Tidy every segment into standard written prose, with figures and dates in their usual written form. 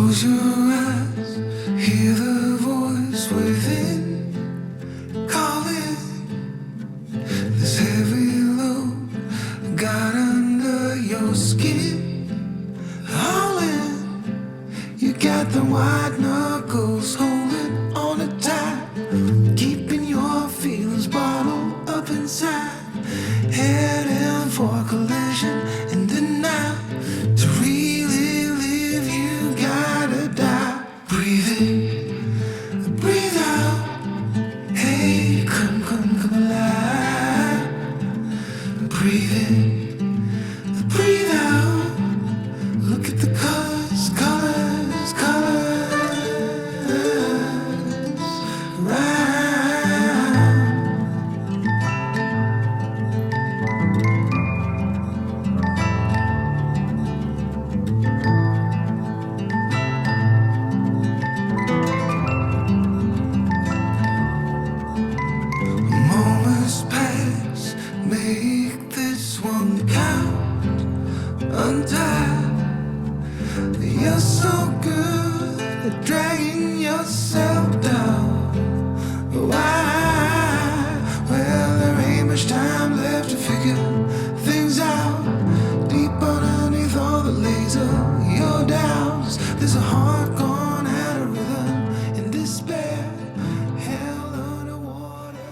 Close your eyes, hear the voice within calling. This heavy load got under your skin. All in, you got the white knuckles holding on it tight, keeping your feelings bottled up inside. Heading for collision in the night. To really live, you gotta die. Breathe in, breathe out. Hey, come alive. Breathe in, breathe out. Look at the colors, colors, colors. Right. Moments pass, make this one count. Untie. You're so good at dragging yourself down. Why? Well, there ain't much time left to figure things out. Deep underneath all the laser, your doubts. There's a heart gone out of rhythm in despair, held underwater.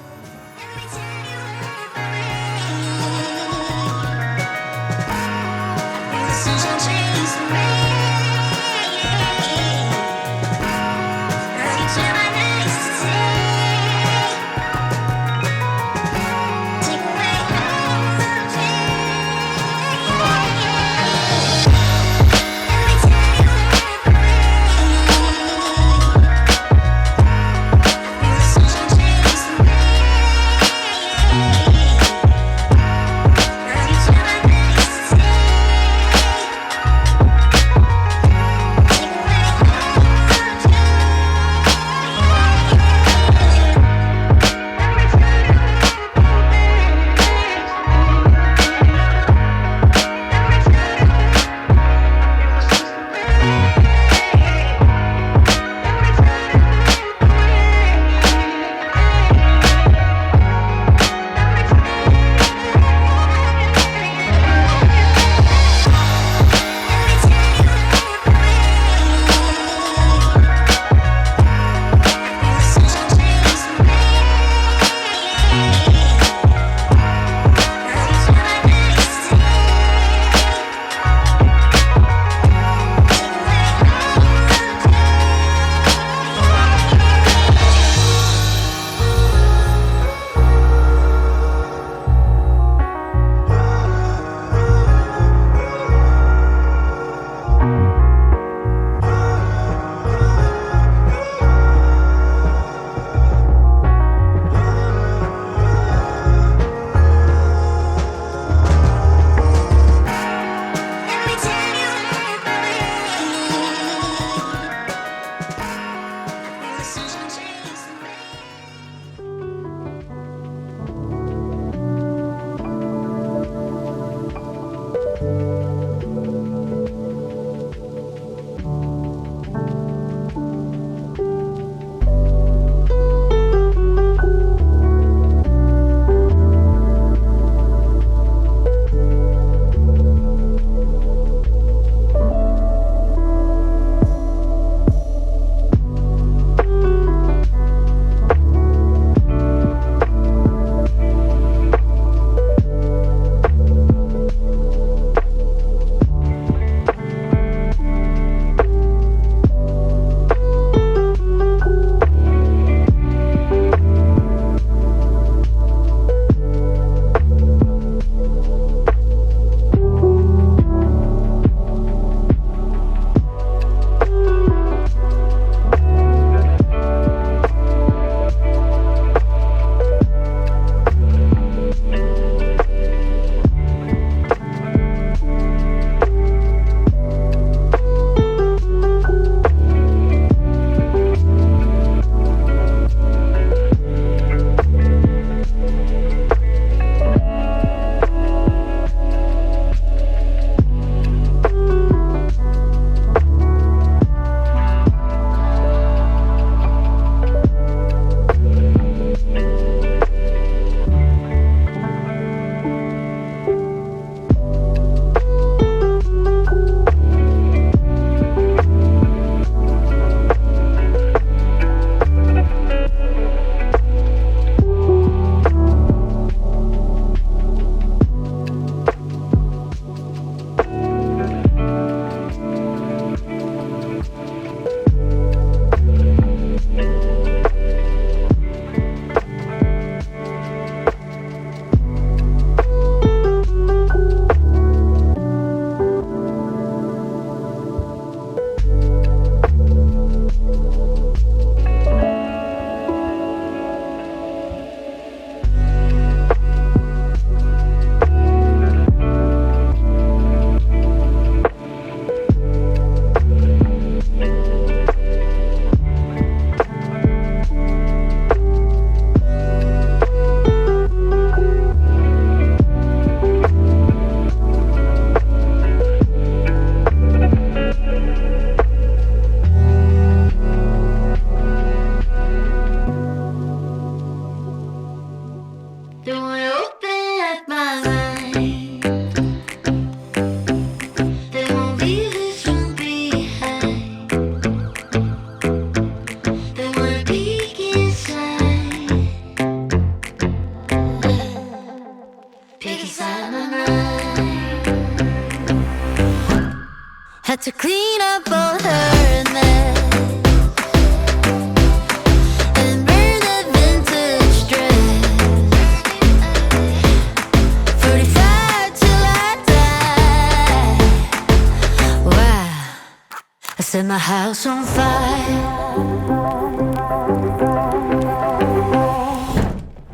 Set my house on fire.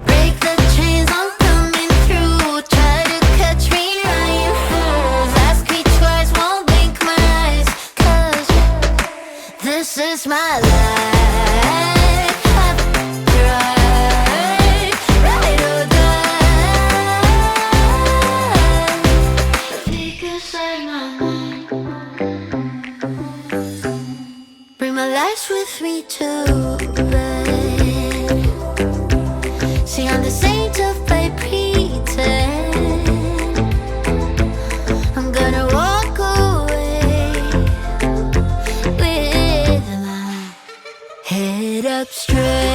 Break the chains, I'm coming through. Try to catch me, now you fools. Ask me twice, won't blink my eyes. 'Cause this is my life. Have to ride, ride or die. Deep inside my mind, bring my lights with me to bed. See, I'm the saint of my pretend. I'm gonna walk away with my head up straight.